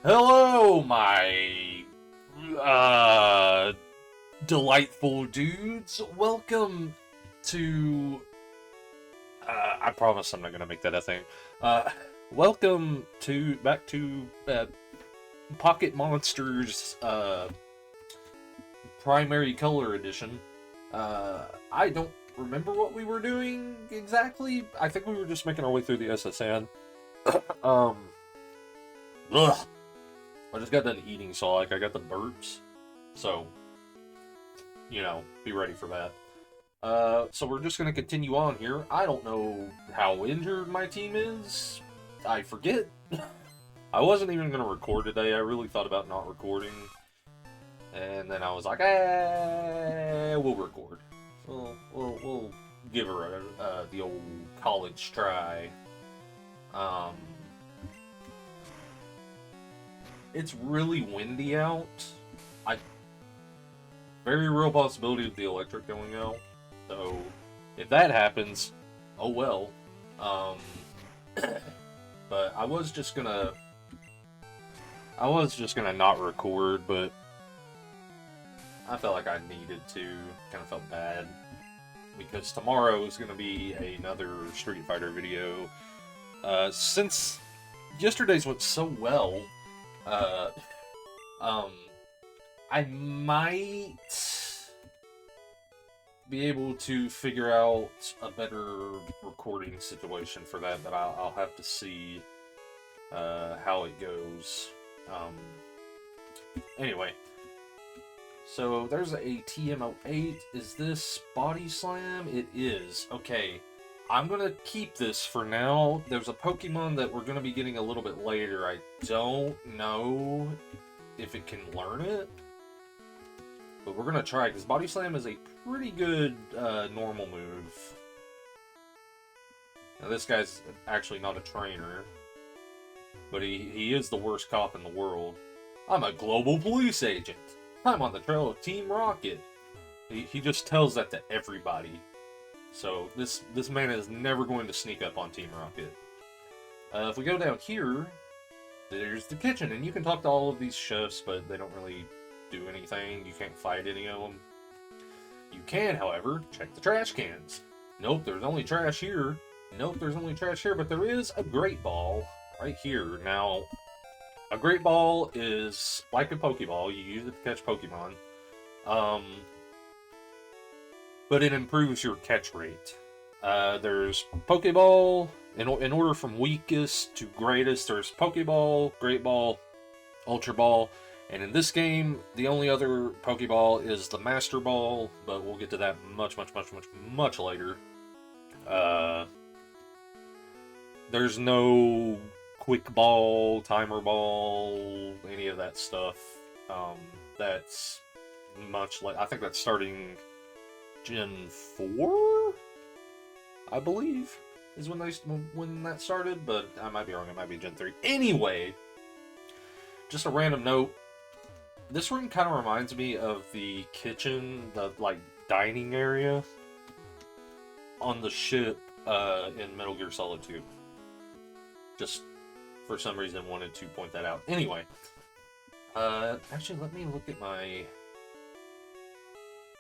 Hello, my uh delightful dudes. Welcome to I promise I'm not gonna make that a thing. Uh welcome to back to Pocket Monsters Primary Color Edition. I don't remember what we were doing exactly. I think we were just making our way through the SSN. um ugh. I just got done eating, so like I got the burps. So, be ready for that. So we're just gonna continue on here. I don't know how injured my team is. I forget. I wasn't even gonna record today. I really thought about not recording, and then I was like, we'll record. We'll give her the old college try. Um, it's really windy out. I very real possibility of the electric going out. So if that happens, oh well. Um, but I was just gonna not record, but I felt like I needed to. Kind of felt bad because tomorrow is gonna be another Street Fighter video. Since yesterday's went so well, uh, um, I might be able to figure out a better recording situation for that, but I'll have to see how it goes. Anyway, so there's a TM08. Is this Body Slam? It is. Okay, I'm gonna keep this for now. There's a Pokemon that we're gonna be getting a little bit later. I don't know if it can learn it, but we're gonna try, because Body Slam is a pretty good normal move. Now this guy's actually not a trainer, but he is the worst cop in the world. I'm a global police agent. I'm on the trail of Team Rocket. He just tells that to everybody. So this man is never going to sneak up on Team Rocket. If we go down here, there's the kitchen, and you can talk to all of these chefs, but they don't really do anything. You can't fight any of them. You can, however, check the trash cans. Nope, there's only trash here. Nope, there's only trash here, but there is a Great Ball right here. Now, a Great Ball is like a Pokeball. You use it to catch Pokemon. But it improves your catch rate. There's Pokeball. In order from weakest to greatest, there's Pokeball, Great Ball, Ultra Ball, and in this game, the only other Pokeball is the Master Ball, but we'll get to that much later. There's no Quick Ball, Timer Ball, any of that stuff. That's much like, I think that's starting Gen 4, I believe, is when that started, but I might be wrong. It might be Gen 3. Anyway, just a random note. This room kind of reminds me of the kitchen, the dining area on the ship in Metal Gear Solid 2. Just for some reason wanted to point that out. Anyway, actually let me look at my.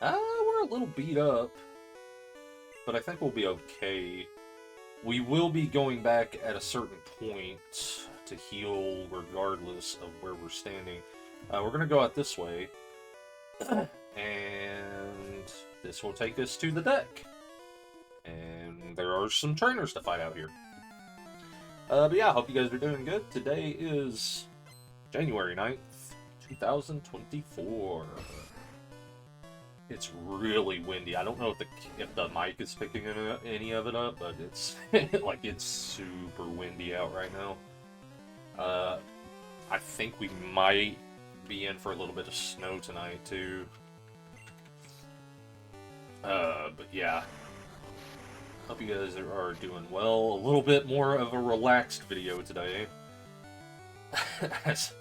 We're a little beat up, but I think we'll be okay. We will be going back at a certain point to heal regardless of where we're standing. We're going to go out this way, and this will take us to the deck. And there are some trainers to fight out here. But yeah, I hope you guys are doing good. Today is January 9th, 2024. It's really windy. I don't know if the mic is picking any of it up, but it's it's super windy out right now. I think we might be in for a little bit of snow tonight too. But yeah, hope you guys are doing well. A little bit more of a relaxed video today, as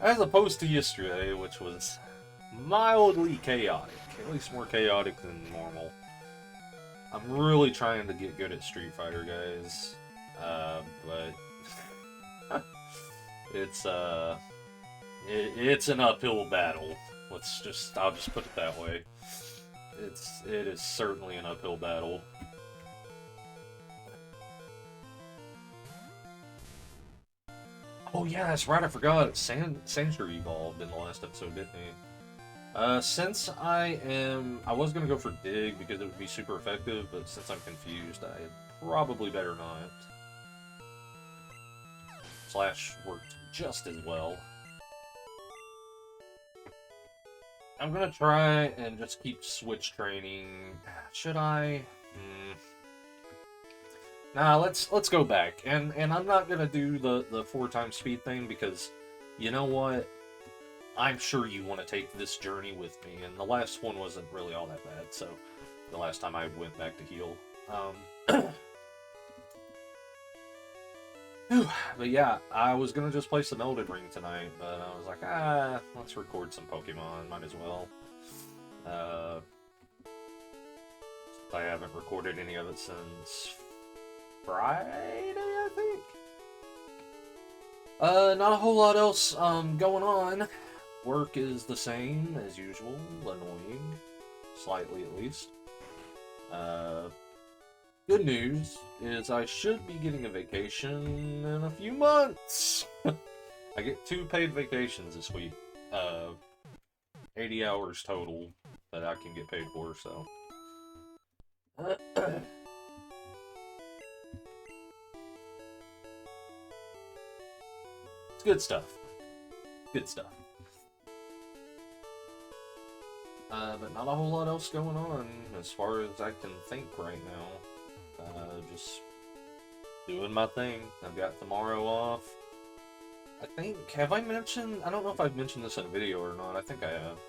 opposed to yesterday, which was mildly chaotic. At least more chaotic than normal. I'm really trying to get good at Street Fighter, guys. But it's It's an uphill battle. I'll just put it that way. It is certainly an uphill battle. Oh yeah, that's right, I forgot. Sandshrew evolved in the last episode, didn't he? Since I was gonna go for Dig because it would be super effective, but since I'm confused, I probably better not. Slash worked just as well. I'm gonna try and just keep switch training. Should I? Nah, let's go back. And I'm not gonna do the 4x speed thing because you know what? I'm sure you want to take this journey with me, and the last one wasn't really all that bad, so the last time I went back to heal. But yeah, I was gonna just play some Elden Ring tonight, but I was like, let's record some Pokemon, might as well. I haven't recorded any of it since Friday, I think? Not a whole lot else, going on. Work is the same as usual, annoying. Slightly, at least. Good news is I should be getting a vacation in a few months. I get 2 paid vacations this week. 80 hours total that I can get paid for, so. It's good stuff. Good stuff. But not a whole lot else going on as far as I can think right now. Just doing my thing. I've got tomorrow off. I think, have I mentioned, I don't know if I've mentioned this in a video or not, I think I have.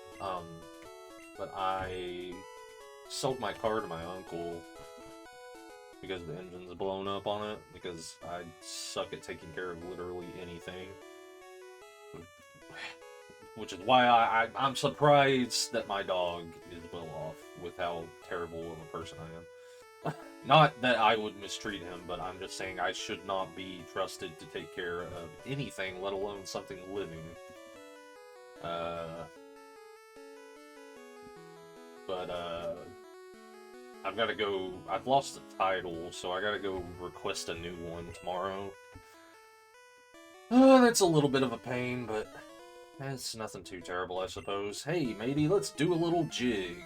But I sold my car to my uncle because the engine's blown up on it, because I suck at taking care of literally anything. Which is why I'm surprised that my dog is well off with how terrible of a person I am. Not that I would mistreat him, but I'm just saying I should not be trusted to take care of anything, let alone something living. I've got to go, I've lost the title, so I gotta go request a new one tomorrow. That's a little bit of a pain, but it's nothing too terrible, I suppose. Hey, matey, let's do a little jig.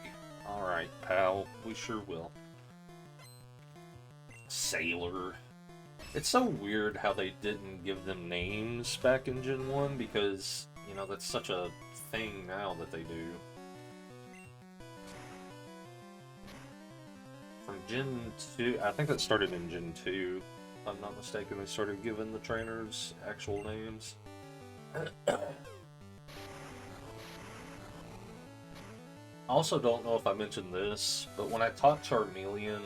Alright, pal, we sure will. Sailor. It's so weird how they didn't give them names back in Gen 1, because, you know, that's such a thing now that they do. From Gen 2, I think that started in Gen 2, if I'm not mistaken, they started giving the trainers actual names. I also don't know if I mentioned this, but when I taught Charmeleon,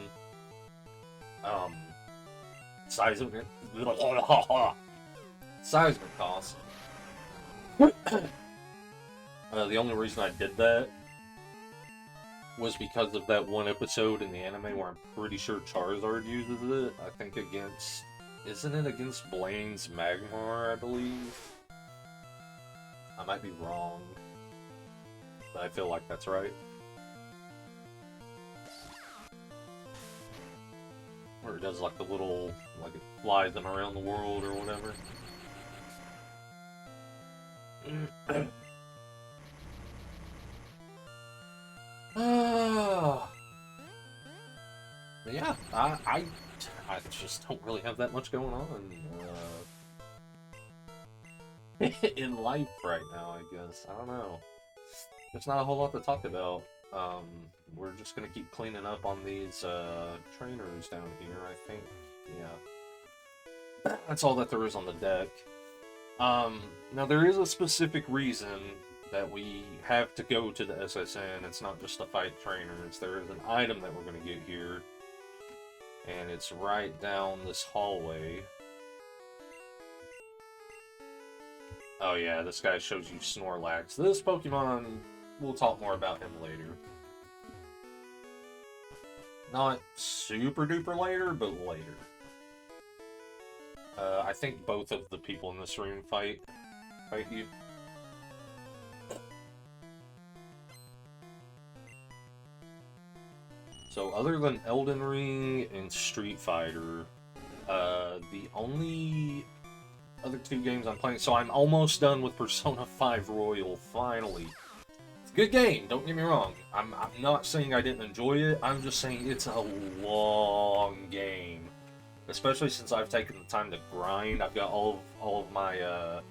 Seismic Toss. The only reason I did that was because of that one episode in the anime where I'm pretty sure Charizard uses it. I think against... Isn't it against Blaine's Magmar, I believe? I might be wrong, but I feel like that's right. Where it does like the little, like it flies them around the world or whatever. But yeah, I just don't really have that much going on in life right now, I guess. I don't know. There's not a whole lot to talk about. We're just gonna keep cleaning up on these trainers down here, I think. Yeah. That's all that there is on the deck. Now there is a specific reason that we have to go to the SSN. It's not just to fight trainers. There is an item that we're gonna get here. And it's right down this hallway. Oh yeah, this guy shows you Snorlax. This Pokemon, we'll talk more about him later. Not super duper later, but later. I think both of the people in this room fight you. So other than Elden Ring and Street Fighter, the only other two games I'm playing, so I'm almost done with Persona 5 Royal, finally. It's a good game, don't get me wrong. I'm not saying I didn't enjoy it, I'm just saying it's a long game. Especially since I've taken the time to grind. I've got all of my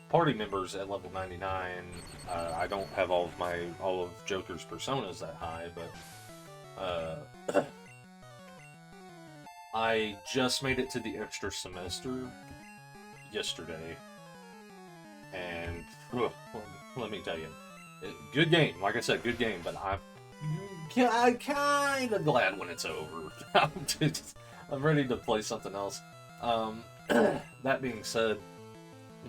party members at level 99. I don't have all of Joker's personas that high, but I just made it to the extra semester yesterday, and let me tell you, good game. Like I said, good game. But I'm kind of glad when it's over. I'm ready to play something else. That being said,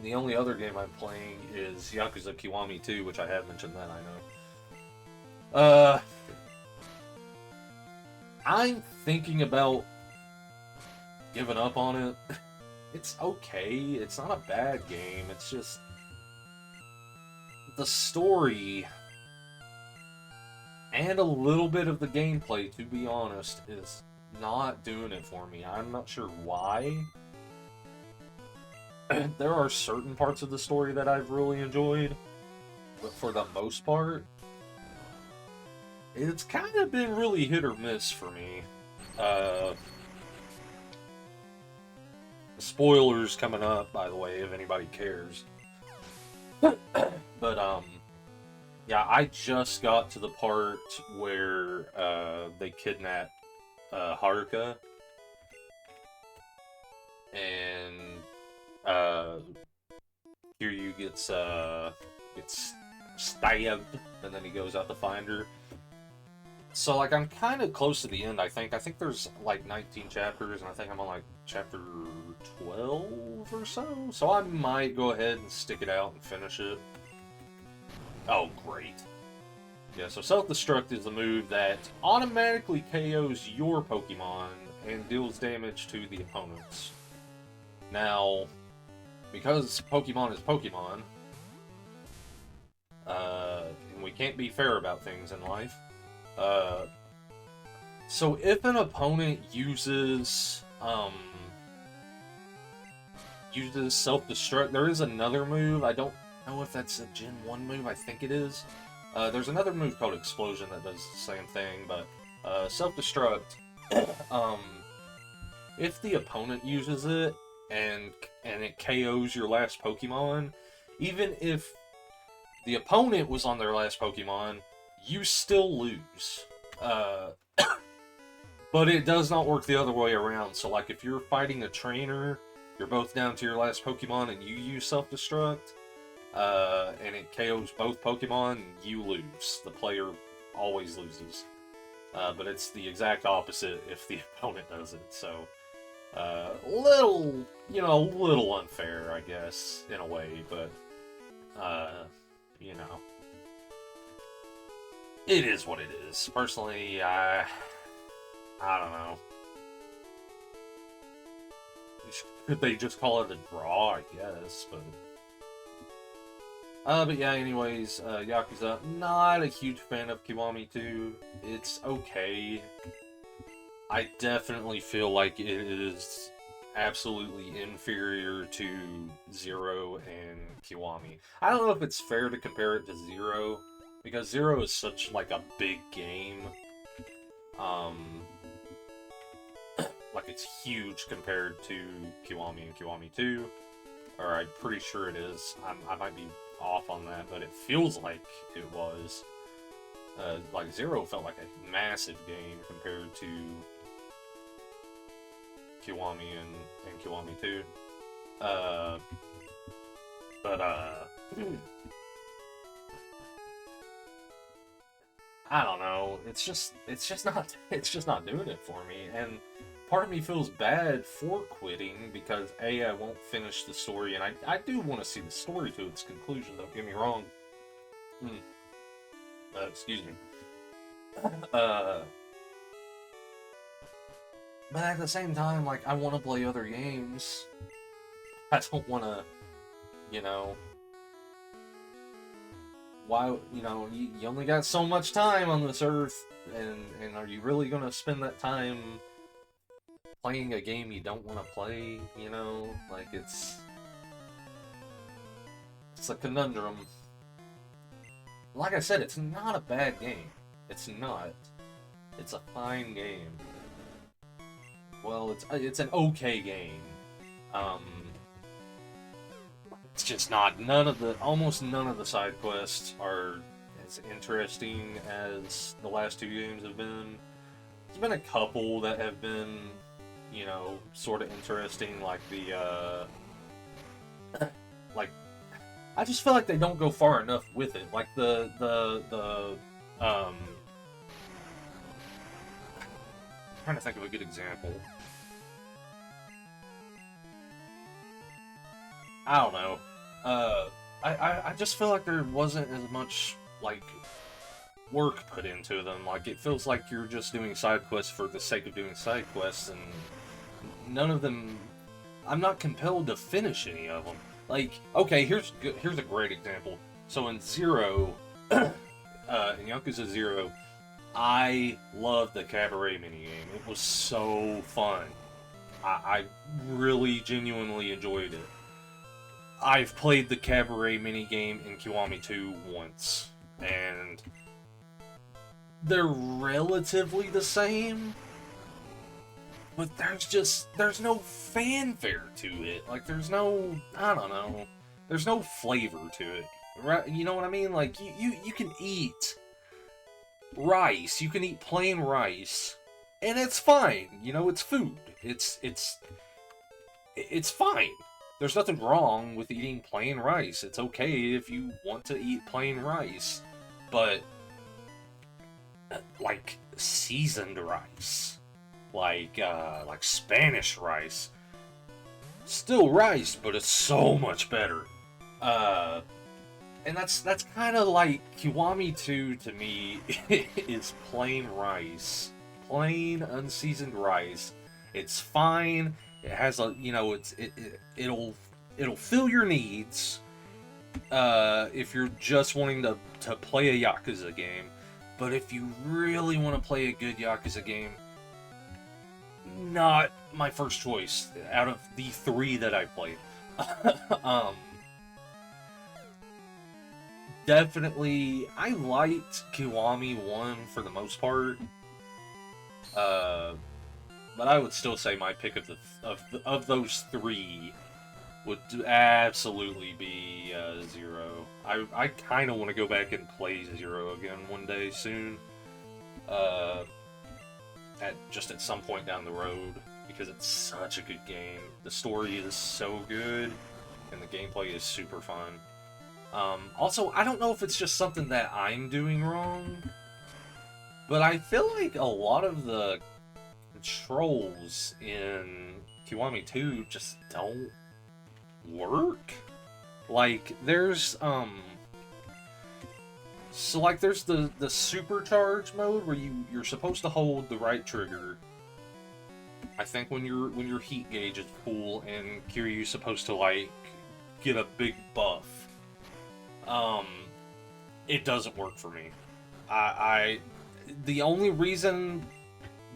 the only other game I'm playing is Yakuza Kiwami 2, which I have mentioned that, I know. I'm thinking about giving up on it. It's okay. It's not a bad game. It's just the story and a little bit of the gameplay, to be honest, is not doing it for me. I'm not sure why. There are certain parts of the story that I've really enjoyed, but for the most part, it's kind of been really hit or miss for me. Spoilers coming up, by the way, if anybody cares. But, yeah, I just got to the part where, they kidnap, Haruka. And, Kiryu gets stabbed, and then he goes out to find her. So, like, I'm kind of close to the end, I think. I think there's, like, 19 chapters, and I think I'm on, like, chapter 12 or so. So I might go ahead and stick it out and finish it. Oh, great. Yeah, so Self-Destruct is the move that automatically KOs your Pokemon and deals damage to the opponents. Now, because Pokemon is Pokemon, and we can't be fair about things in life, so if an opponent uses Self-Destruct, there is another move. I don't know if that's a Gen 1 move. I think it is. There's another move called Explosion that does the same thing, but Self-Destruct, if the opponent uses it and it KOs your last Pokemon, even if the opponent was on their last Pokemon, you still lose. But it does not work the other way around. So, like, if you're fighting a trainer, you're both down to your last Pokemon, and you use Self-Destruct, and it KOs both Pokemon, you lose. The player always loses. But it's the exact opposite if the opponent does it. So, little unfair, I guess, in a way, but, you know. It is what it is. Personally, I don't know. Could they just call it a draw? I guess, but yeah, anyways, Yakuza, not a huge fan of Kiwami 2. It's okay. I definitely feel like it is absolutely inferior to Zero and Kiwami. I don't know if it's fair to compare it to Zero, because Zero is such, like, a big game. Like, it's huge compared to Kiwami and Kiwami 2. Or I'm pretty sure it is. I might be off on that, but it feels like it was. Like, Zero felt like a massive game compared to Kiwami and Kiwami 2. I don't know. It's just not doing it for me. And part of me feels bad for quitting because A, I won't finish the story, and I do want to see the story to its conclusion, don't get me wrong. Excuse me. But at the same time, like, I want to play other games. I don't want to, why, you only got so much time on this earth. And are you really gonna spend that time playing a game you don't want to play? You know, like it's a conundrum. Like I said, it's not a bad game. It's not. It's a fine game. Well, it's an okay game. It's just not. Almost none of the side quests are as interesting as the last two games have been. There's been a couple that have been, you know, sort of interesting, like the, like, I just feel like they don't go far enough with it. Like I'm trying to think of a good example. I don't know. I just feel like there wasn't as much, like, work put into them. Like, it feels like you're just doing side quests for the sake of doing side quests, and none of them... I'm not compelled to finish any of them. Like, okay, here's a great example. So in Zero, in Yakuza 0, I loved the Cabaret minigame. It was so fun. I really genuinely enjoyed it. I've played the Cabaret minigame in Kiwami 2 once, and they're relatively the same, but there's no fanfare to it. Like, there's no, I don't know, there's no flavor to it. Right? You know what I mean? Like, you can eat rice, you can eat plain rice, and it's fine. You know, it's food. It's fine. There's nothing wrong with eating plain rice. It's okay if you want to eat plain rice. But, like, seasoned rice, like Spanish rice, still rice, but it's so much better. And that's kind of like Kiwami 2 to me is plain rice. Plain, unseasoned rice. It's fine. It has a, you know, it'll fill your needs if you're just wanting to play a Yakuza game. But if you really want to play a good Yakuza game, not my first choice out of the 3 that I played. Definitely, I liked Kiwami 1 for the most part. But I would still say my pick of those 3 would absolutely be 0. I kind of want to go back and play 0 again one day soon. At some point down the road, because it's such a good game. The story is so good, and the gameplay is super fun. Also, I don't know if it's just something that I'm doing wrong, but I feel like a lot of the controls in Kiwami 2 just don't work. Like, there's so like there's the supercharge mode where you're supposed to hold the right trigger. I think when your heat gauge is full, and Kiryu's supposed to, like, get a big buff. It doesn't work for me. The only reason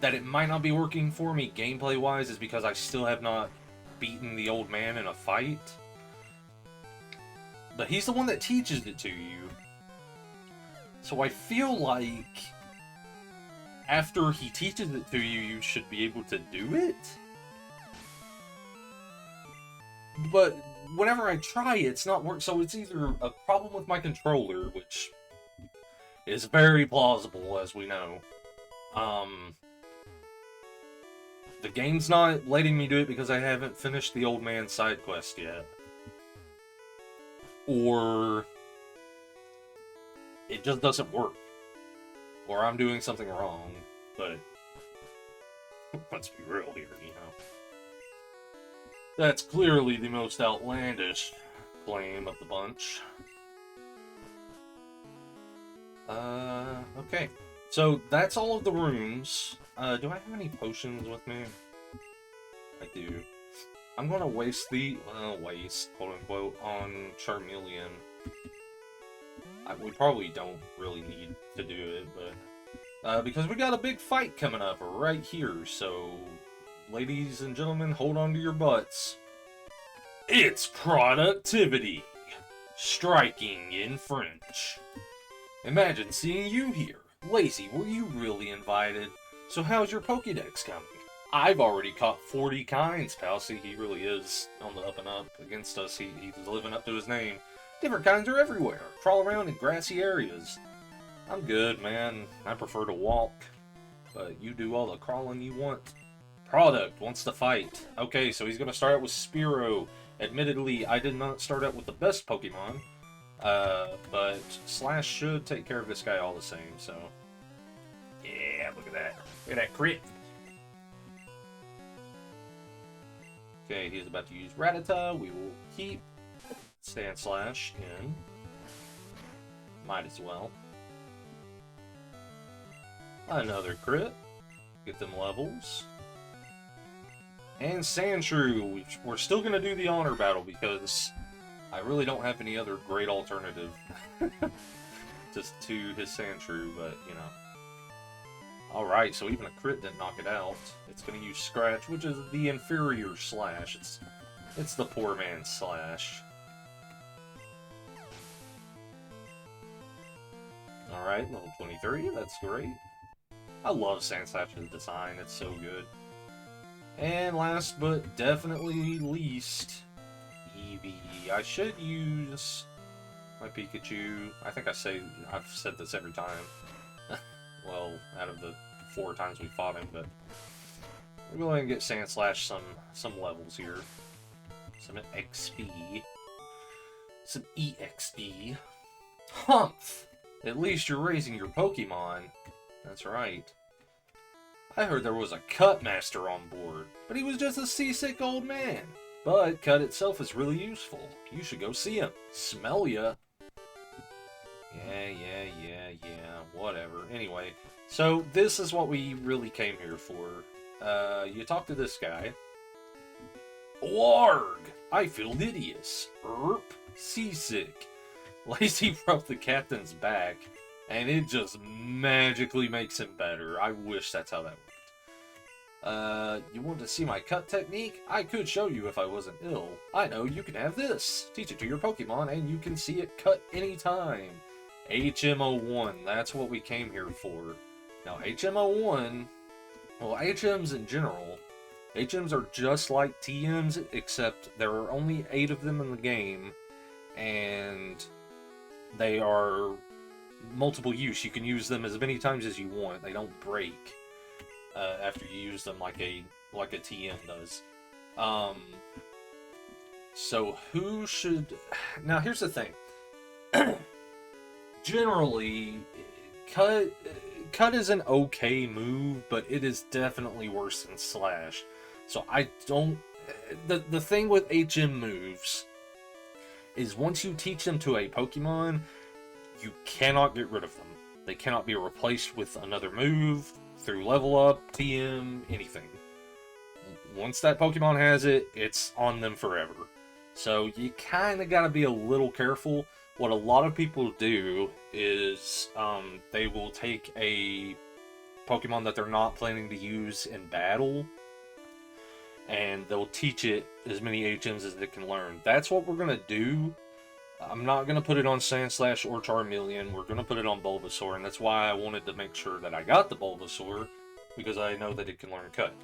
that it might not be working for me gameplay-wise is because I still have not beaten the old man in a fight. But he's the one that teaches it to you. So I feel like after he teaches it to you, you should be able to do it? But whenever I try it, it's not work. So it's either a problem with my controller, which is very plausible, as we know. The game's not letting me do it because I haven't finished the old man side quest yet. Or it just doesn't work. Or I'm doing something wrong. But let's be real here, you know. That's clearly the most outlandish claim of the bunch. Okay. So, that's all of the rooms. Do I have any potions with me? I do. I'm gonna waste waste, quote-unquote, on Charmeleon. We probably don't really need to do it, but because we got a big fight coming up right here, so ladies and gentlemen, hold on to your butts. It's productivity! Striking in French. Imagine seeing you here. Lazy, were you really invited? So how's your Pokédex coming? I've already caught 40 kinds, pal. See, he really is on the up and up against us. He's living up to his name. Different kinds are everywhere. Crawl around in grassy areas. I'm good, man. I prefer to walk. But you do all the crawling you want. Product wants to fight. Okay, so he's going to start out with Spearow. Admittedly, I did not start out with the best Pokemon. But Slash should take care of this guy all the same, so... Yeah, look at that. Look at that crit. Okay, he's about to use Rattata. We will keep Sand Slash in. Might as well. Another crit. Get them levels. And Sandshrew. We're still going to do the honor battle because I really don't have any other great alternative just to his Sandshrew, but, you know. Alright, so even a crit didn't knock it out. It's going to use Scratch, which is the inferior Slash. It's the poor man's Slash. Alright, level 23, that's great. I love Sandslash's design, it's so good. And last but definitely least, Eevee. I should use my Pikachu. I think I've said this every time. Well, out of the 4 times we fought him, but we're going to get Sandslash some levels here. Some XP. Some EXP. Humph! At least you're raising your Pokemon. That's right. I heard there was a Cut Master on board, but he was just a seasick old man. But Cut itself is really useful. You should go see him. Smell ya. Yeah, whatever. Anyway, so this is what we really came here for. You talk to this guy. Warg! I feel hideous. Erp. Seasick. Lazy rubbed the captain's back, and it just magically makes him better. I wish that's how that worked. You want to see my cut technique? I could show you if I wasn't ill. I know, you can have this. Teach it to your Pokemon, and you can see it cut anytime. HM01, that's what we came here for. Now, HM01, well, HMs in general, HMs are just like TMs, except there are only 8 of them in the game, and they are multiple use. You can use them as many times as you want. They don't break after you use them like a TM does. So who should... Now, here's the thing. Generally, Cut is an okay move, but it is definitely worse than Slash. So I don't... The thing with HM moves is once you teach them to a Pokemon, you cannot get rid of them. They cannot be replaced with another move, through level up, TM, anything. Once that Pokemon has it, it's on them forever. So you kind of got to be a little careful. What a lot of people do is they will take a Pokemon that they're not planning to use in battle, and they'll teach it as many HMs as it can learn. That's what we're going to do. I'm not going to put it on Sandslash or Charmeleon. We're going to put it on Bulbasaur, and that's why I wanted to make sure that I got the Bulbasaur, because I know that it can learn Cut.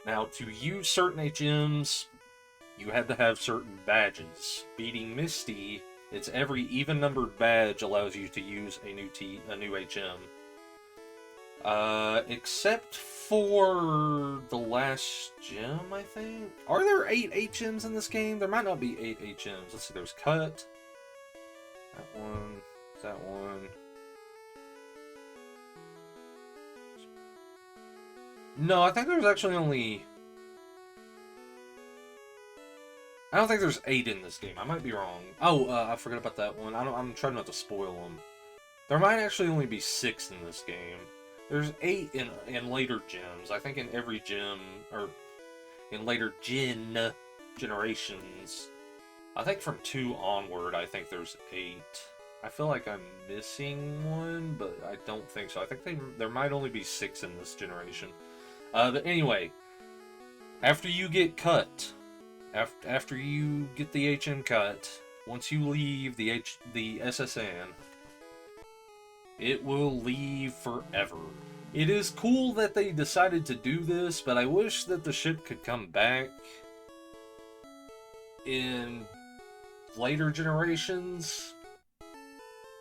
Now, to use certain HMs, you had to have certain badges. Beating Misty, it's every even-numbered badge allows you to use a new HM. Except for the last gym, I think? Are there 8 HMs in this game? There might not be 8 HMs. Let's see, there's Cut. That one. That one. No, I think there's actually only... I don't think there's 8 in this game. I might be wrong. Oh, I forgot about that one. I'm trying not to spoil them. There might actually only be 6 in this game. There's 8 in later gyms. I think in every gym, or in later generations. I think from 2 onward, I think there's 8. I feel like I'm missing one, but I don't think so. I think there might only be 6 in this generation. But anyway, after you get cut, after you get the HM cut, once you leave the SSN, it will leave forever. It is cool that they decided to do this, but I wish that the ship could come back in later generations.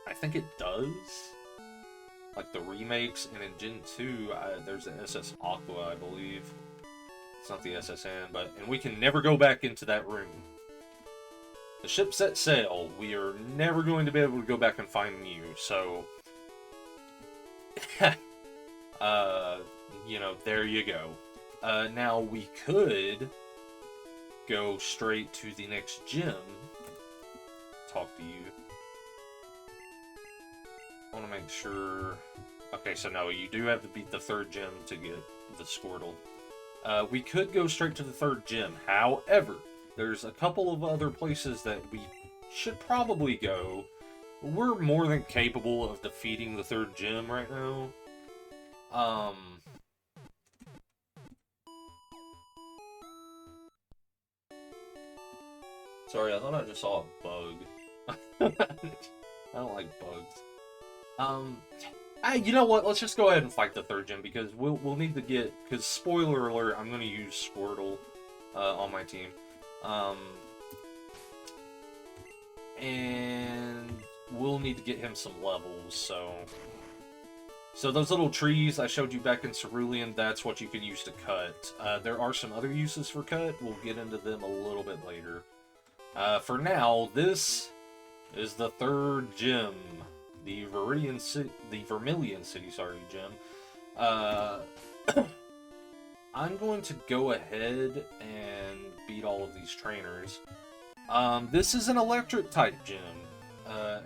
I think it does. Like the remakes, and in Gen 2, there's an SS Aqua, I believe. It's not the SSN, and we can never go back into that room. The ship set sail. We are never going to be able to go back and find you, so... you know, there you go. Now, we could go straight to the next gym. Talk to you. I want to make sure... Okay, so no, you do have to beat the 3rd gym to get the Squirtle. We could go straight to the 3rd gym. However, there's a couple of other places that we should probably go. We're more than capable of defeating the 3rd gym right now. Sorry, I thought I just saw a bug. I don't like bugs. You know what? Let's just go ahead and fight the 3rd gym, because we'll need to get... Because, spoiler alert, I'm going to use Squirtle on my team. And we'll need to get him some levels, so... So those little trees I showed you back in Cerulean, that's what you can use to cut. There are some other uses for cut. We'll get into them a little bit later. For now, this is the 3rd gym. The Vermilion City, gym. I'm going to go ahead and beat all of these trainers. This is an electric type gym.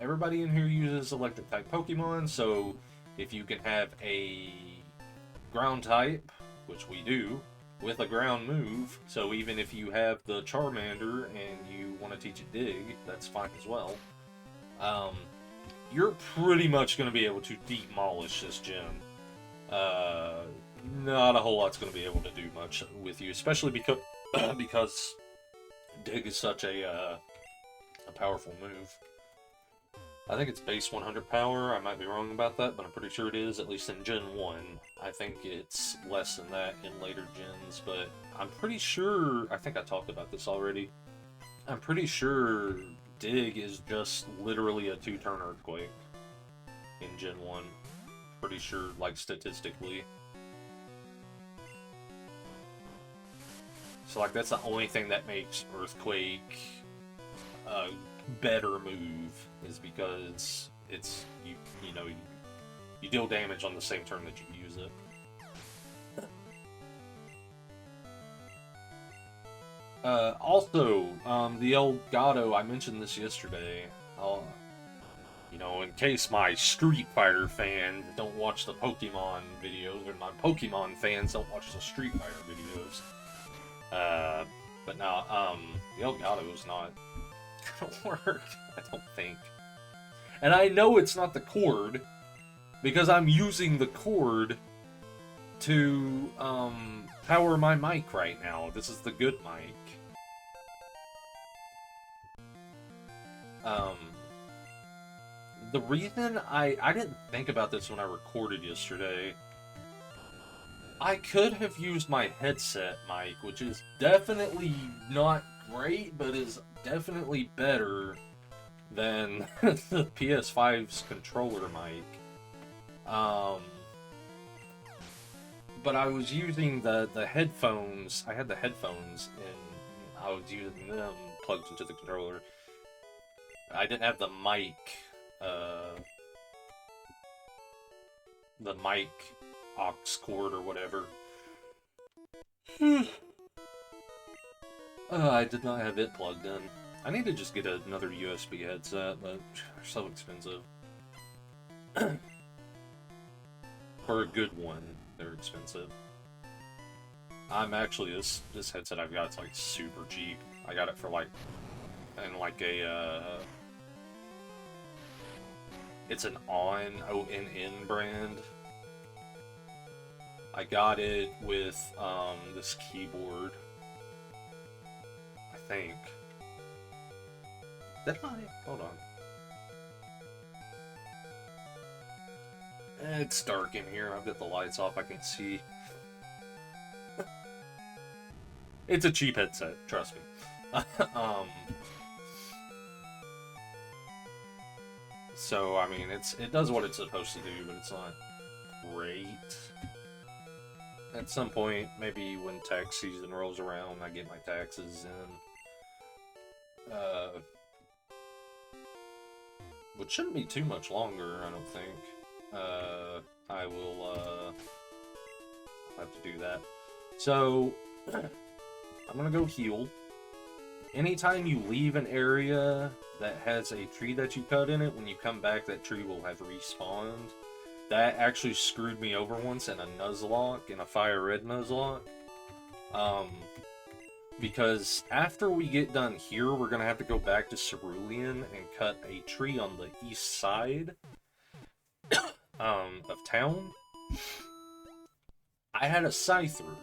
Everybody in here uses electric type Pokemon, so if you can have a ground type, which we do, with a ground move, so even if you have the Charmander and you want to teach it Dig, that's fine as well. You're pretty much going to be able to demolish this gym. Not a whole lot's going to be able to do much with you, especially because Dig is such a powerful move. I think it's base 100 power. I might be wrong about that, but I'm pretty sure it is, at least in Gen 1. I think it's less than that in later gens, but I'm pretty sure... I think I talked about this already. I'm pretty sure Dig is just literally a 2-turn Earthquake in Gen 1. Pretty sure, like, statistically. So, like, that's the only thing that makes Earthquake a better move, is because it's, you know, you deal damage on the same turn that you use it. Also, the Elgato, I mentioned this yesterday. You know, in case my Street Fighter fans don't watch the Pokemon videos, or my Pokemon fans don't watch the Street Fighter videos. But no, the Elgato is not gonna work, I don't think. And I know it's not the cord, because I'm using the cord to, power my mic right now. This is the good mic. The reason I didn't think about this when I recorded yesterday, I could have used my headset mic, which is definitely not great, but is definitely better than the PS5's controller mic. But I was using the headphones. I had the headphones, and I was using them plugged into the controller. I didn't have the mic aux cord or whatever. I did not have it plugged in. I need to just get another USB headset, but they're so expensive. For a good one, they're expensive. I'm actually, this headset I've got is like super cheap. I got it for like, in like a, It's an ONN brand. I got it with this keyboard. I think. Did I? Hold on. It's dark in here. I've got the lights off. I can see. It's a cheap headset. Trust me. So I mean, it does what it's supposed to do, but it's not great. At some point, maybe when tax season rolls around, I get my taxes in. Which shouldn't be too much longer, I don't think. I will have to do that. So, I'm gonna go heal. Anytime you leave an area that has a tree that you cut in it, when you come back, that tree will have respawned. That actually screwed me over once in a Nuzlocke, in a fire red Nuzlocke. Because after we get done here, we're gonna have to go back to Cerulean and cut a tree on the east side of town. I had a Scyther,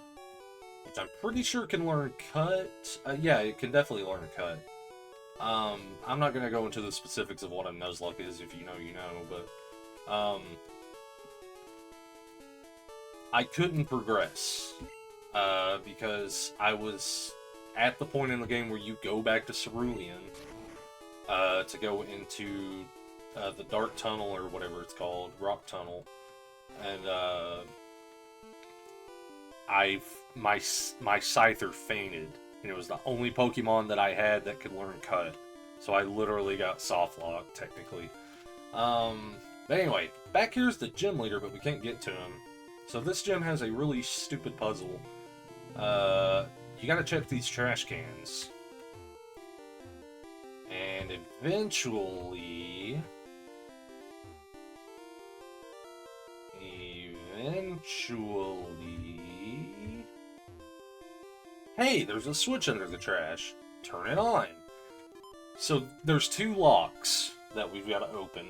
which I'm pretty sure can learn cut. Yeah, it can definitely learn cut. I'm not gonna go into the specifics of what a Nuzlocke is. If you know, you know. But I couldn't progress because I was at the point in the game where you go back to Cerulean to go into the Dark Tunnel or whatever it's called, Rock Tunnel, and my Scyther fainted, and it was the only Pokemon that I had that could learn Cut, so I literally got soft locked technically. But anyway, back here's the gym leader, but we can't get to him. So this gym has a really stupid puzzle. You gotta check these trash cans. And eventually... Hey, there's a switch under the trash. Turn it on. So there's two locks that we've got to open.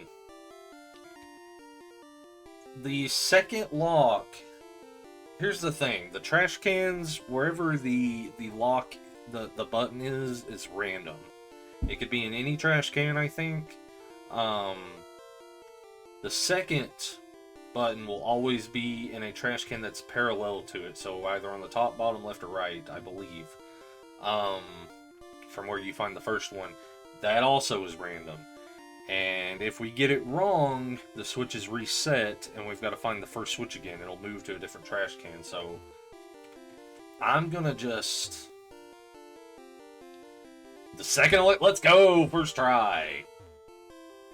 The second lock... Here's the thing, the trash cans, wherever the lock, the button is random. It could be in any trash can, I think. The second button will always be in a trash can that's parallel to it, so either on the top, bottom, left, or right, I believe. From where you find the first one. That also is random. And if we get it wrong, the switch is reset, and we've got to find the first switch again. It'll move to a different trash can, so... I'm gonna just... The second... Let's go! First try!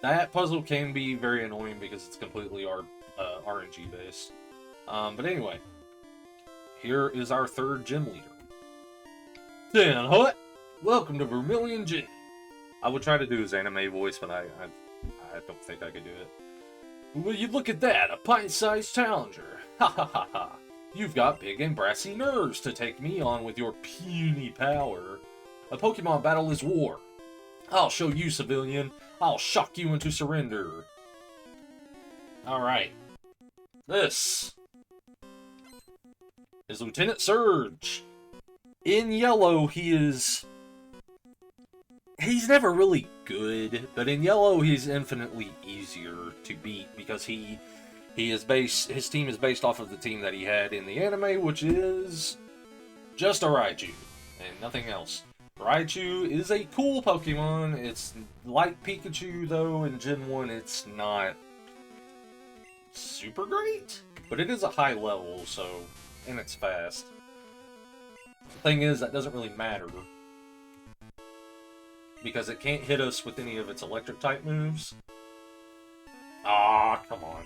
That puzzle can be very annoying because it's completely RNG based. But anyway. Here is our third gym leader. Dan Hut! Welcome to Vermilion Gym! I would try to do his anime voice, but I don't think I could do it. Will you look at that? A pint-sized challenger! Ha ha ha ha! You've got big and brassy nerves to take me on with your puny power. A Pokemon battle is war. I'll show you, civilian. I'll shock you into surrender. Alright. This is Lieutenant Surge. In yellow, he's never really good, but in yellow he's infinitely easier to beat because his team is based off of the team that he had in the anime, which is just a Raichu and nothing else. Raichu is a cool Pokemon. It's like Pikachu, though in Gen 1 it's not super great, but it is a high level, so, and it's fast. The thing is, that doesn't really matter, because it can't hit us with any of its electric-type moves. Ah, come on.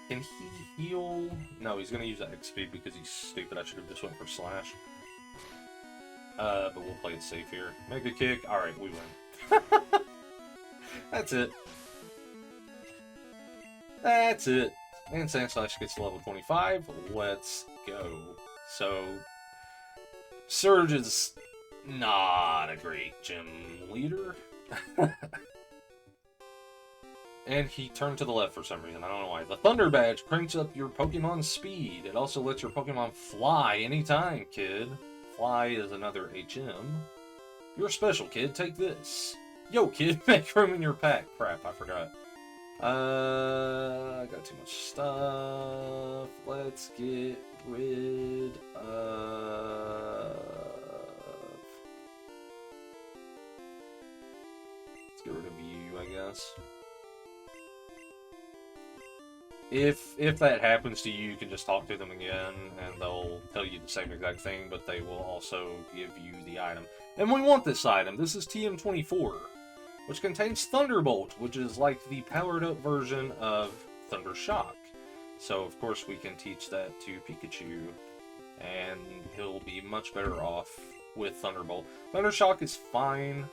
Can he heal? No, he's gonna use that X-Speed because he's stupid. I should have just went for Slash. But we'll play it safe here. Mega Kick. Alright, we win. That's it. That's it. And Sandslash gets to level 25. Let's go. So, Surge is not a great gym leader. And he turned to the left for some reason. I don't know why. The Thunder Badge cranks up your Pokemon's speed. It also lets your Pokemon fly anytime, kid. Fly is another HM. You're special, kid. Take this. Yo, kid, make room in your pack. Crap, I forgot. I got too much stuff. Let's get rid of... Let's get rid of you, I guess. If that happens to you, you can just talk to them again, and they'll tell you the same exact thing, but they will also give you the item. And we want this item. This is TM24, which contains Thunderbolt, which is like the powered-up version of Thunder Shock. So, of course, we can teach that to Pikachu, and he'll be much better off with Thunderbolt. Thunder Shock is fine,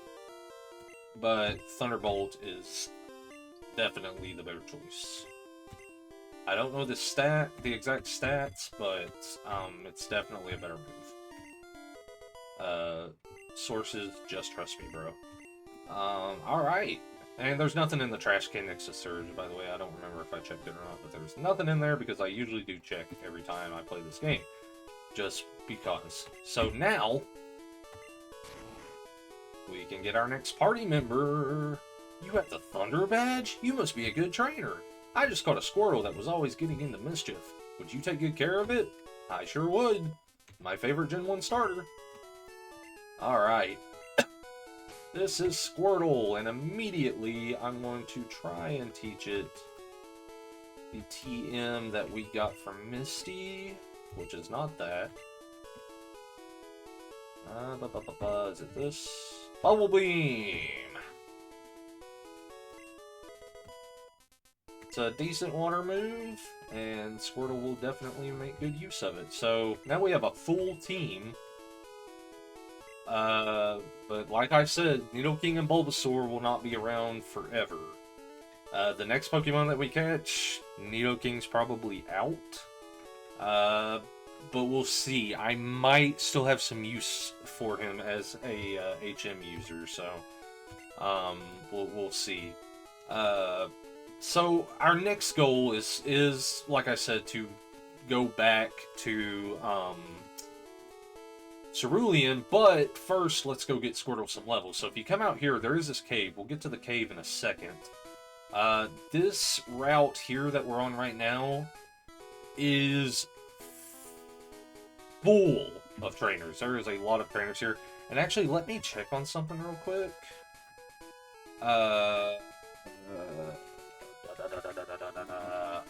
but Thunderbolt is definitely the better choice. I don't know the exact stats, but it's definitely a better move. Sources, just trust me, bro. Alright. And there's nothing in the trash can next to Surge, by the way. I don't remember if I checked it or not, but there's nothing in there because I usually do check every time I play this game. Just because. So now, we can get our next party member. You have the Thunder Badge? You must be a good trainer. I just caught a Squirtle that was always getting into mischief. Would you take good care of it? I sure would. My favorite Gen 1 starter. Alright. This is Squirtle, and immediately I'm going to try and teach it the TM that we got from Misty, which is not that. Is it this? Bubble Beam! It's a decent water move, and Squirtle will definitely make good use of it. So, now we have a full team. But like I said, Nidoking and Bulbasaur will not be around forever. The next Pokemon that we catch, Nidoking's probably out. But we'll see. I might still have some use for him as a HM user, so we'll see. So our next goal is like I said, to go back to Cerulean, but first let's go get Squirtle some levels. So if you come out here, there is this cave. We'll get to the cave in a second. This route here that we're on right now is full of trainers. There is a lot of trainers here. And actually, let me check on something real quick.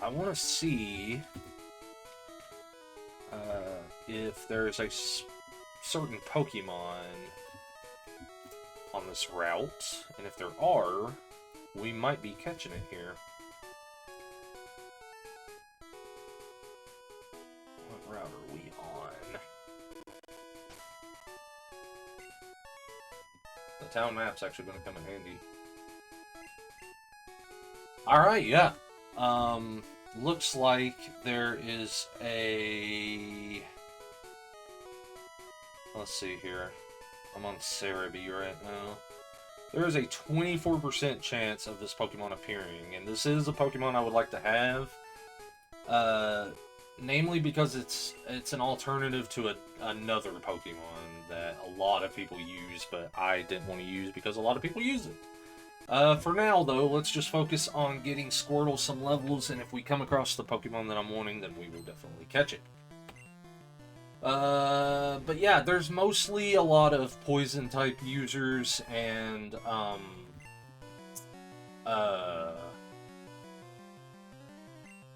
I want to see if there's a certain Pokemon on this route, and if there are, we might be catching it here. What route are we on? The town map's actually going to come in handy. Alright, yeah. Looks like there is a... Let's see here. I'm on Cerebi right now. There is a 24% chance of this Pokemon appearing, and this is a Pokemon I would like to have. Namely because it's an alternative to another Pokemon that a lot of people use, but I didn't want to use because a lot of people use it. For now, though, let's just focus on getting Squirtle some levels, and if we come across the Pokemon that I'm wanting, then we will definitely catch it. But yeah, there's mostly a lot of Poison-type users, and, a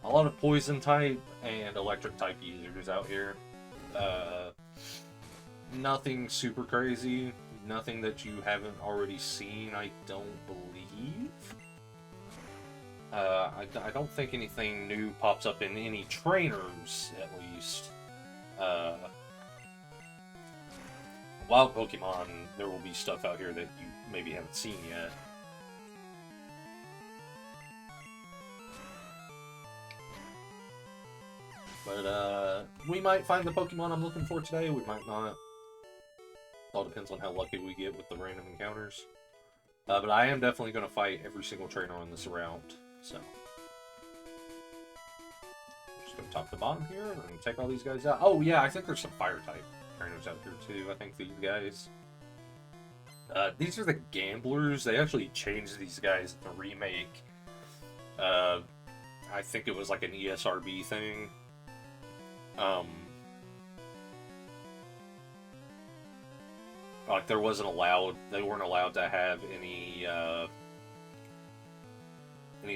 lot of Poison-type and Electric-type users out here. Nothing super crazy. Nothing that you haven't already seen, I don't believe. I don't think anything new pops up in any trainers, at least. Wild Pokemon, there will be stuff out here that you maybe haven't seen yet. But, we might find the Pokemon I'm looking for today, we might not. All depends on how lucky we get with the random encounters. But I am definitely going to fight every single trainer on this route, so. Just go top to bottom here and take all these guys out. Oh yeah, I think there's some fire type trainers out here too. I think these guys. These are the gamblers. They actually changed these guys in the remake. I think it was like an ESRB thing. Like they weren't allowed to have any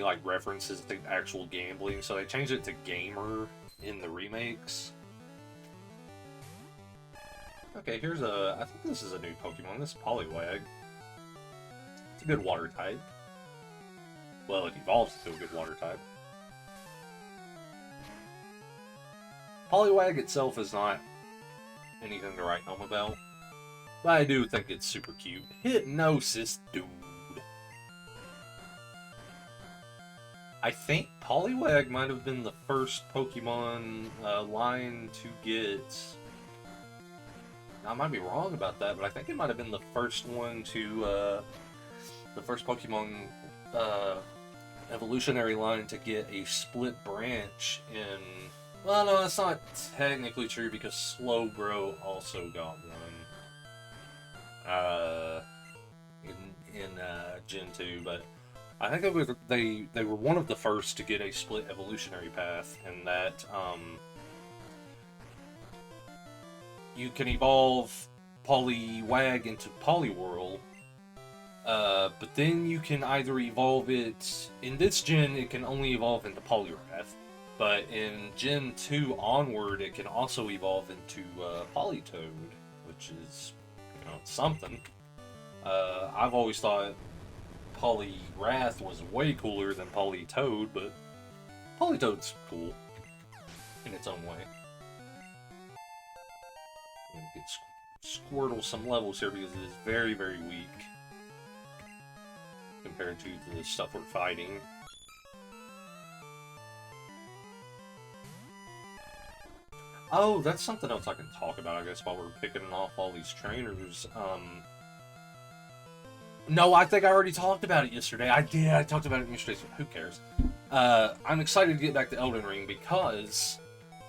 like references to actual gambling, so they changed it to gamer in the remakes. Okay, I think this is a new Pokemon. This is Poliwag. It's a good water type. Well, it evolves into a good water type. Poliwag itself is not anything to write home about, but I do think it's super cute. Hypnosis, dude. I think Poliwag might have been the first Pokemon line to get... I might be wrong about that, but I think it might have been the first one to... the first Pokemon evolutionary line to get a split branch in... Well, no, that's not technically true because Slowbro also got one in Gen 2, but I think they were one of the first to get a split evolutionary path, and that you can evolve Poliwag into Poliwhirl, but then you can either evolve it... In this gen, it can only evolve into Poliwrath, but in Gen 2 onward, it can also evolve into Politoed, which is, you know, something. I've always thought Poliwrath was way cooler than Politoed, but Politoed's cool in its own way. I'm gonna get Squirtle some levels here because it is very, very weak compared to the stuff we're fighting. Oh, that's something else I can talk about, I guess, while we're picking off all these trainers. No, I think I already talked about it yesterday. I did. I talked about it yesterday, so who cares? I'm excited to get back to Elden Ring because...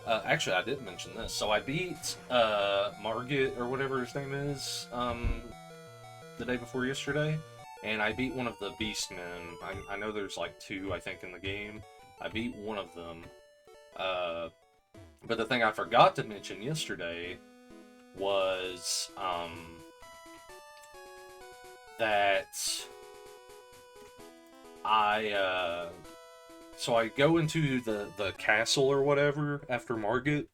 actually, I didn't mention this. So I beat Margit, or whatever his name is, the day before yesterday. And I beat one of the Beastmen. I know there's like 2, I think, in the game. I beat one of them. But the thing I forgot to mention yesterday was that so I go into the castle or whatever after Margit,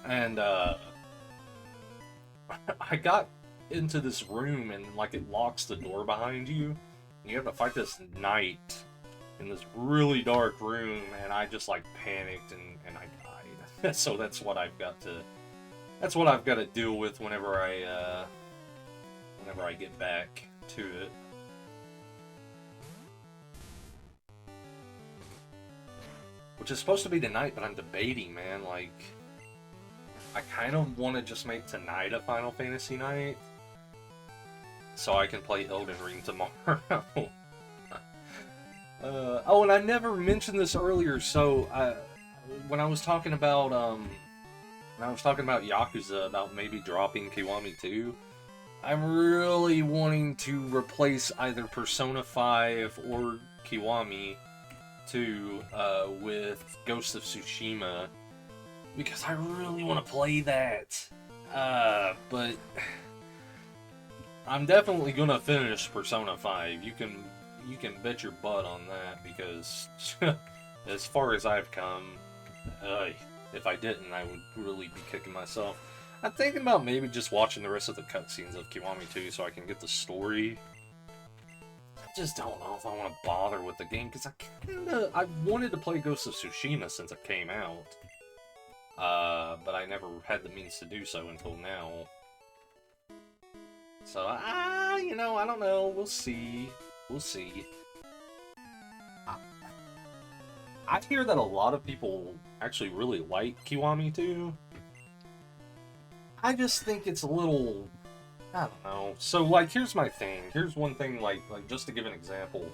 and I got into this room and like it locks the door behind you. You have to fight this knight in this really dark room, and I just like panicked and I died. So that's what I've got to deal with whenever I get back to it. Which is supposed to be tonight, but I'm debating, man. Like, I kind of want to just make tonight a Final Fantasy night, so I can play Elden Ring tomorrow. Oh, and I never mentioned this earlier. So, when I was talking about Yakuza, about maybe dropping Kiwami 2, I'm really wanting to replace either Persona 5 or Kiwami 2 with Ghost of Tsushima, because I really want to play that. But I'm definitely gonna finish Persona 5. You can bet your butt on that, because as far as I've come, if I didn't, I would really be kicking myself. I'm thinking about maybe just watching the rest of the cutscenes of Kiwami 2 so I can get the story. I just don't know if I want to bother with the game, because I wanted to play Ghost of Tsushima since it came out. But I never had the means to do so until now. So, you know, I don't know. We'll see. We'll see. I hear that a lot of people actually really like Kiwami 2. I just think it's a little I don't know. So, like, here's my thing. Here's one thing, like just to give an example.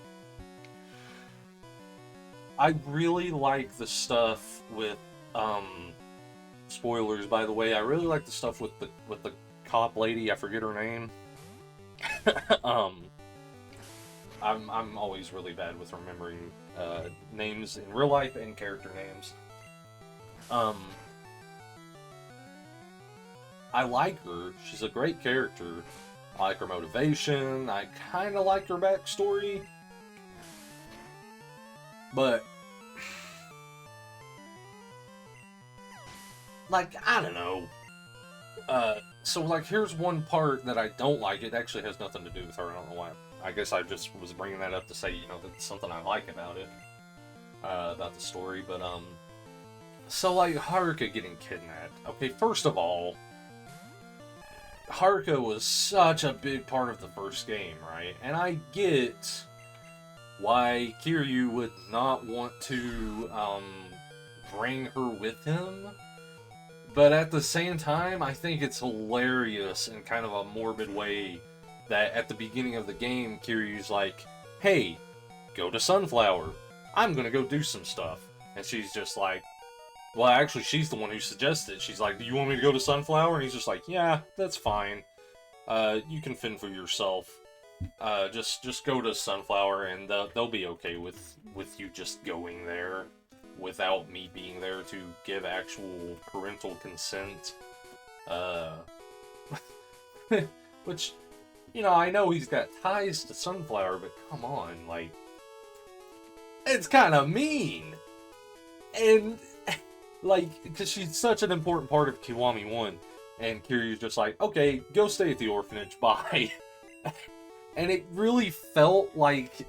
I really like the stuff with, spoilers, by the way. I really like the stuff with the cop lady. I forget her name. um, I'm always really bad with remembering names in real life and character names. I like her. She's a great character. I like her motivation. I kind of like her backstory. But, like, I don't know. So, like, here's one part that I don't like. It actually has nothing to do with her. I don't know why. I guess I just was bringing that up to say, you know, that's something I like about it. About the story. But, so, like, Haruka getting kidnapped. Okay, first of all, Haruka was such a big part of the first game, right? And I get why Kiryu would not want to bring her with him. But at the same time, I think it's hilarious in kind of a morbid way that at the beginning of the game, Kiryu's like, hey, go to Sunflower. I'm gonna go do some stuff. And she's just like, well, actually, she's the one who suggested it. She's like, do you want me to go to Sunflower? And he's just like, yeah, that's fine. You can fend for yourself. Just go to Sunflower, and they'll be okay with you just going there without me being there to give actual parental consent. Which, you know, I know he's got ties to Sunflower, but come on, like, it's kind of mean. And, like, because she's such an important part of Kiwami 1, and Kiryu's just like, okay, go stay at the orphanage, bye. And it really felt like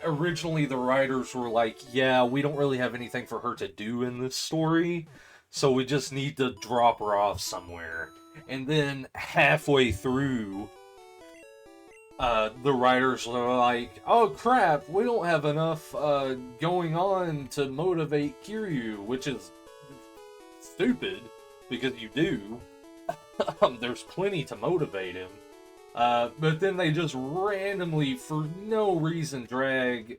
originally the writers were like, yeah, we don't really have anything for her to do in this story, so we just need to drop her off somewhere. And then halfway through, the writers were like, oh crap, we don't have enough going on to motivate Kiryu, which is stupid, because you do. There's plenty to motivate him. But then they just randomly, for no reason, drag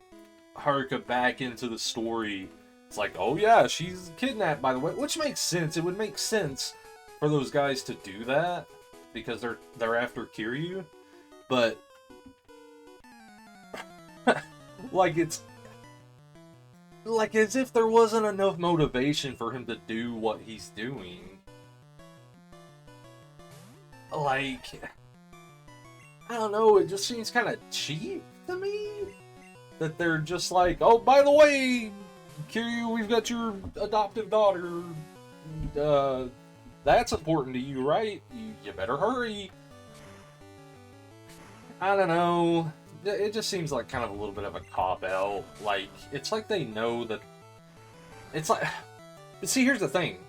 Haruka back into the story. It's like, oh yeah, she's kidnapped, by the way, which makes sense. It would make sense for those guys to do that because they're after Kiryu, but like it's like as if there wasn't enough motivation for him to do what he's doing. Like, I don't know, it just seems kind of cheap to me. That they're just like, oh, by the way, Kiryu, we've got your adoptive daughter. That's important to you, right? You better hurry. I don't know. It just seems like kind of a little bit of a cop-out. Like, it's like they know that... It's like... See, here's the thing.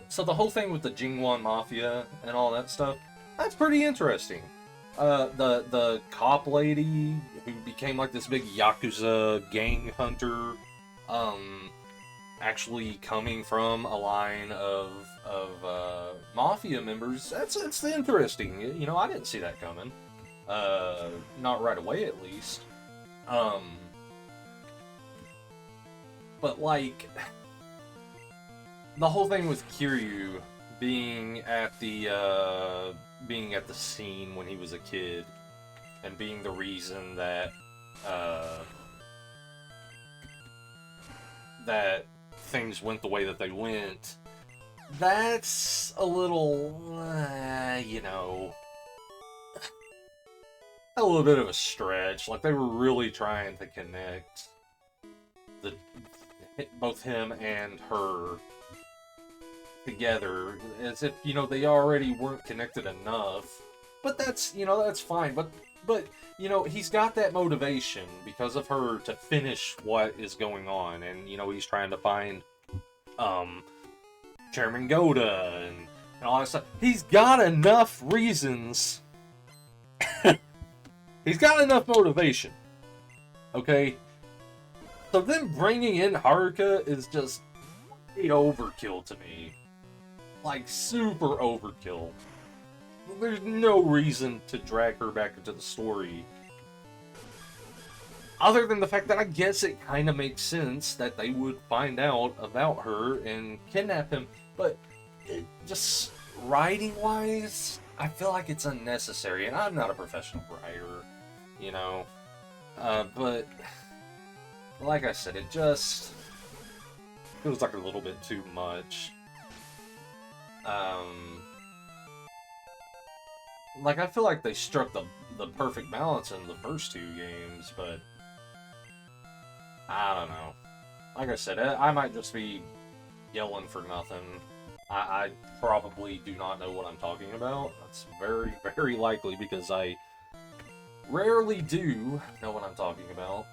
So the whole thing with the Jingwan Mafia and all that stuff, that's pretty interesting. The cop lady who became like this big Yakuza gang hunter, actually coming from a line of Mafia members, that's interesting. You know, I didn't see that coming. Not right away, at least. But like, the whole thing with Kiryu being at the scene when he was a kid, and being the reason that that things went the way that they went, that's a little, you know, a little bit of a stretch. Like, they were really trying to connect both him and her together, as if, you know, they already weren't connected enough. But that's, you know, that's fine. But you know, he's got that motivation because of her to finish what is going on, and, you know, he's trying to find Chairman Goda and all that stuff. He's got enough reasons. He's got enough motivation. Okay? So then bringing in Haruka is just overkill to me. Like, super overkill. there's no reason to drag her back into the story. Other than the fact that I guess it kind of makes sense that they would find out about her and kidnap him, but just writing-wise, I feel like it's unnecessary, and I'm not a professional writer, you know, but like I said, it just feels like a little bit too much. Like, I feel like they struck the perfect balance in the first two games, but I don't know. Like I said, I might just be yelling for nothing. I probably do not know what I'm talking about. That's very, very likely because I rarely do know what I'm talking about.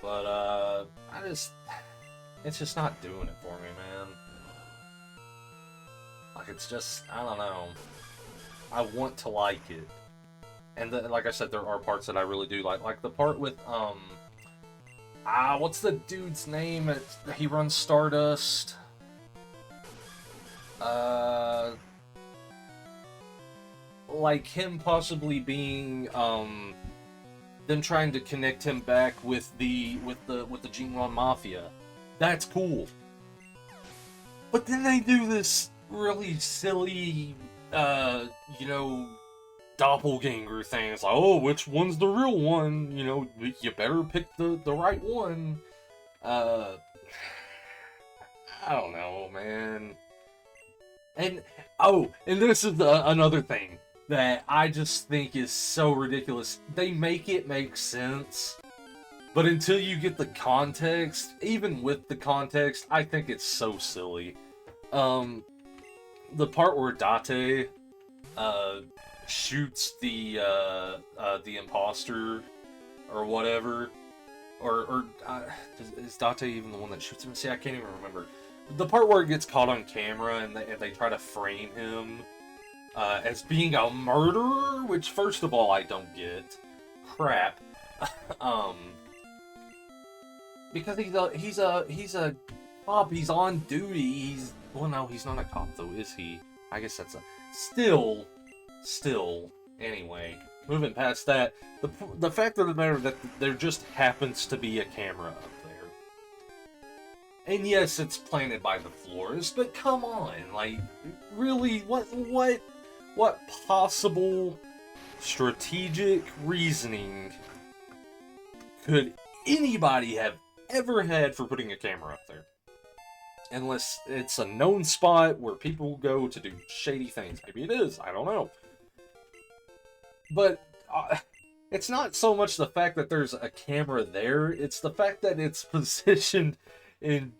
But, it's just not doing it for me, man. Like, it's just, I don't know. I want to like it. And like I said, there are parts that I really do like. Like the part with, what's the dude's name? He runs Stardust. Like him possibly being, them trying to connect him back with the Jinwan Mafia. That's cool. But then they do this really silly, you know, doppelganger thing. It's like, oh, which one's the real one? You know, you better pick the right one. I don't know, man. And, oh, and this is another thing that I just think is so ridiculous. They make it make sense, but until you get the context, even with the context, I think it's so silly. The part where Date, shoots the imposter, or whatever, or is Date even the one that shoots him? See, I can't even remember. The part where it gets caught on camera and they try to frame him as being a murderer, which first of all I don't get. Crap. Because he's a cop. He's on duty. Well, no, he's not a cop though, is he? I guess that's a still. Anyway, moving past that, the fact of the matter that there just happens to be a camera up there. And yes, it's planted by the florist, but come on, like, really, what possible strategic reasoning could anybody have ever had for putting a camera up there? Unless it's a known spot where people go to do shady things. Maybe it is, I don't know. But it's not so much the fact that there's a camera there, it's the fact that it's positioned in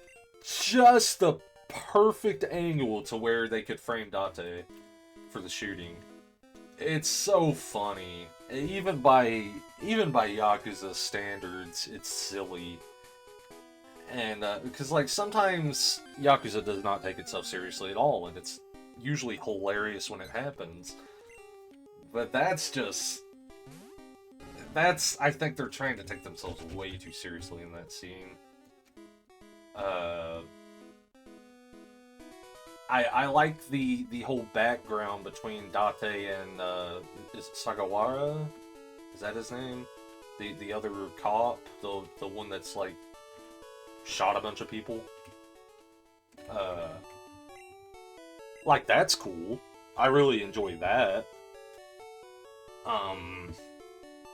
just the perfect angle to where they could frame Date for the shooting. It's so funny. Even by Yakuza standards, it's silly. And, because, like, sometimes Yakuza does not take itself seriously at all, and it's usually hilarious when it happens. But that's just... I think they're trying to take themselves way too seriously in that scene. I like the whole background between Date and, is it Sagawara? Is that his name? The other cop? The one that's, like, shot a bunch of people. Like, that's cool. I really enjoy that.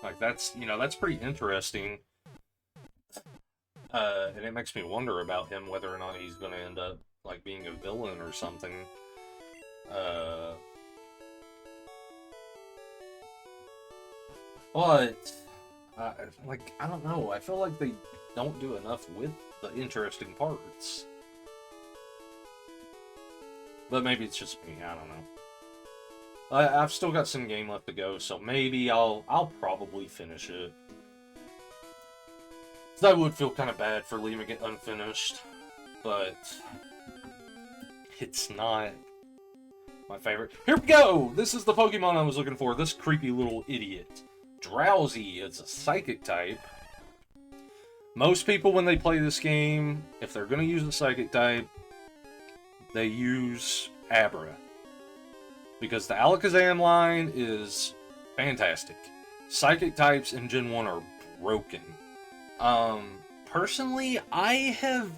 Like, that's, you know, that's pretty interesting. And it makes me wonder about him, whether or not he's gonna end up, like, being a villain or something. But, like, I don't know. I feel like they don't do enough with the interesting parts. But maybe it's just me, I don't know. I've still got some game left to go, so maybe I'll probably finish it. 'Cause I would feel kind of bad for leaving it unfinished, but it's not my favorite. Here we go! This is the Pokemon I was looking for, this creepy little idiot. Drowsy is a Psychic type. Most people, when they play this game, if they're going to use a Psychic type, they use Abra. because the Alakazam line is fantastic. Psychic types in Gen 1 are broken. Personally, I have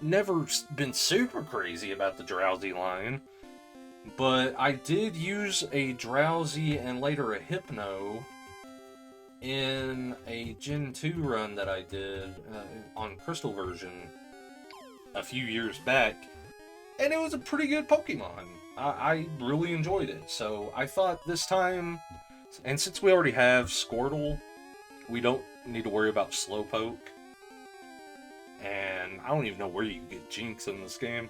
never been super crazy about the Drowsy line, but I did use a Drowsy and later a Hypno in a Gen 2 run that I did on Crystal version a few years back, and it was a pretty good Pokemon. I really enjoyed it, so I thought this time, and since we already have Squirtle, we don't need to worry about Slowpoke, and I don't even know where you can get Jinx in this game.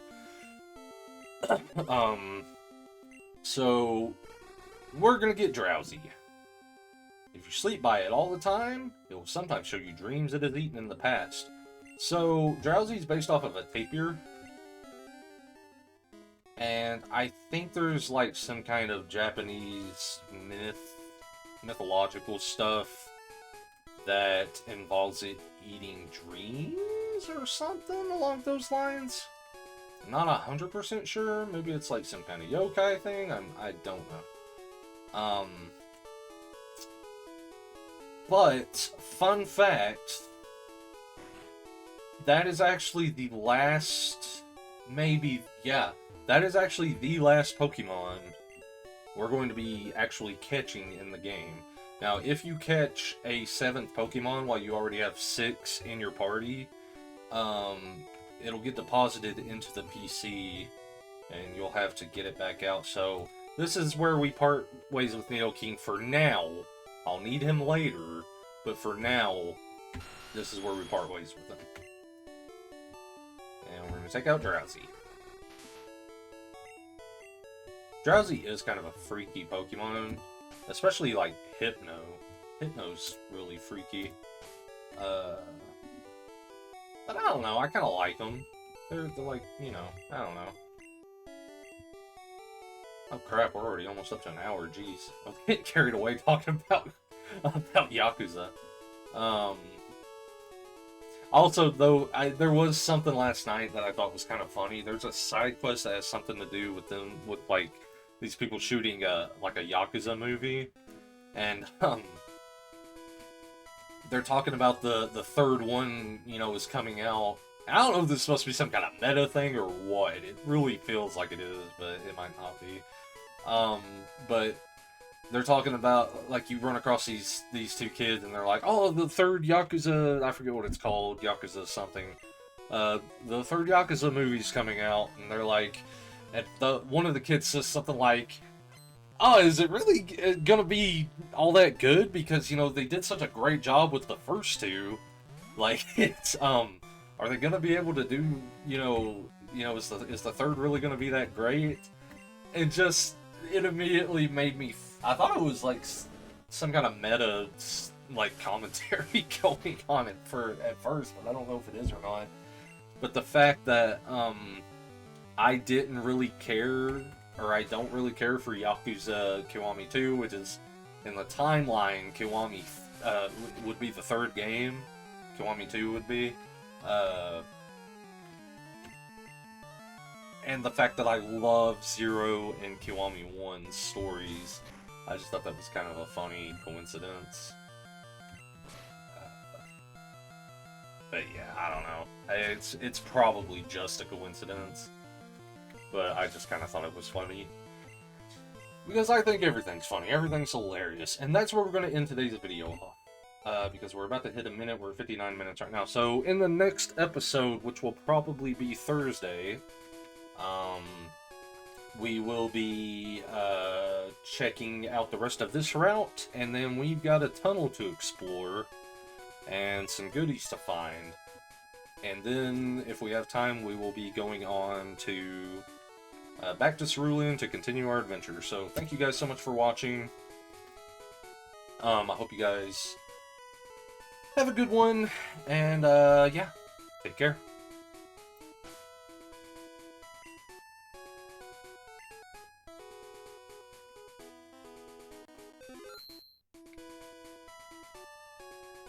So we're gonna get Drowsy. If you sleep by it all the time, it will sometimes show you dreams it has eaten in the past. So Drowsy is based off of a tapir, and I think there's like some kind of Japanese mythological stuff that involves it eating dreams or something along those lines. I'm not 100% sure. Maybe it's like some kind of yokai thing. I don't know. But fun fact, that is actually the last, that is actually the last Pokemon we're going to be actually catching in the game. Now, if you catch a 7th Pokemon while you already have 6 in your party, it'll get deposited into the PC, and you'll have to get it back out. So, this is where we part ways with Nidoking for now. I'll need him later, but for now, this is where we part ways with him. And we're going to take out Drowsy. Drowsy is kind of a freaky Pokemon, especially like Hypno. Hypno's really freaky. But I don't know, I kind of like them. They're like, you know, I don't know. Oh crap, we're already almost up to an hour, jeez. I'm getting carried away talking about Yakuza. Also, though, there was something last night that I thought was kind of funny. There's a side quest that has something to do with them, with like these people shooting like a Yakuza movie, and they're talking about the third one, you know, is coming out. I don't know if this is supposed to be some kind of meta thing or what. It really feels like it is, but it might not be. But they're talking about, like, you run across these two kids, and they're like, oh, the third Yakuza, I forget what it's called, Yakuza something. The third Yakuza movie's coming out, and they're like, one of the kids says something like, oh, is it really gonna be all that good? Because, you know, they did such a great job with the first two. Like, it's, are they gonna be able to do, you know, is the third really gonna be that great? And just, it immediately made me, I thought it was like some kind of meta, like, commentary going on at first, but I don't know if it is or not. But the fact that, I didn't really care, or I don't really care for Yakuza Kiwami 2, which is, in the timeline, Kiwami would be the third game. Kiwami 2 would be. And the fact that I love Zero and Kiwami 1's stories, I just thought that was kind of a funny coincidence. But yeah, I don't know. It's probably just a coincidence. But I just kind of thought it was funny. Because I think everything's funny. Everything's hilarious. And that's where we're going to end today's video off. Because we're about to hit a minute. We're 59 minutes right now. So in the next episode, which will probably be Thursday, we will be checking out the rest of this route. And then we've got a tunnel to explore. And some goodies to find. And then, if we have time, we will be going on to back to Cerulean to continue our adventure. So, thank you guys so much for watching. I hope you guys have a good one. And, yeah, take care.